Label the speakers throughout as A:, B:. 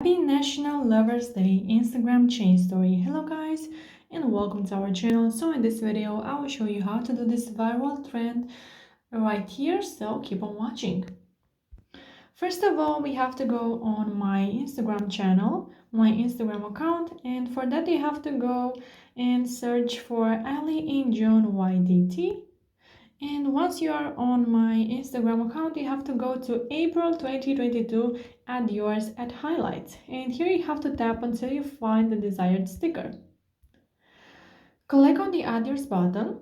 A: Happy National Lovers Day Instagram chain story. Hello guys and welcome to our channel. So in this video I will show you how to do this viral trend right here, so keep on watching. First of all, we have to go on my Instagram channel, my Instagram account, and for that you have to go and search for Ali and John YDT. And once you are on my Instagram account, you have to go to April 2022, add yours at highlights. And here you have to tap until you find the desired sticker. Click on the add yours button.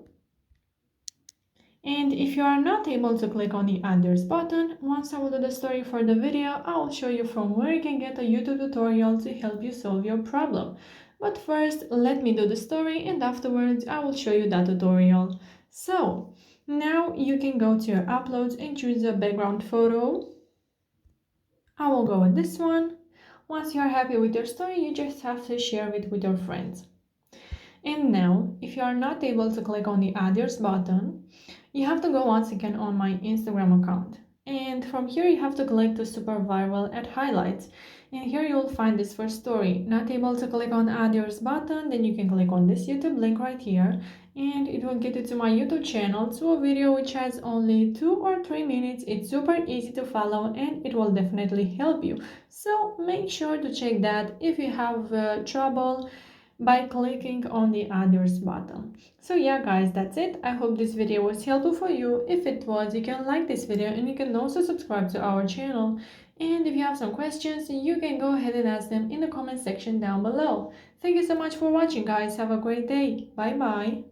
A: And if you are not able to click on the add yours button, once I will do the story for the video, I will show you from where you can get a YouTube tutorial to help you solve your problem. But first, let me do the story and afterwards I will show you that tutorial. So, now you can go to your uploads and choose a background photo. I will go with this one. Once you are happy with your story, you just have to share it with your friends. And now, if you are not able to click on the add yours button, you have to go once again on my Instagram account. And from here you have to click to super viral at highlights. And here you will find this first story. Not able to click on add yours button, then you can click on this YouTube link right here. And it will get you to my YouTube channel, to a video which has only 2 or 3 minutes. It's super easy to follow and it will definitely help you. So make sure to check that if you have trouble by clicking on the add yours button. So yeah guys, that's it. I hope this video was helpful for you. If it was, you can like this video and you can also subscribe to our channel. And if you have some questions, you can go ahead and ask them in the comment section down below. Thank you so much for watching guys. Have a great day. Bye bye.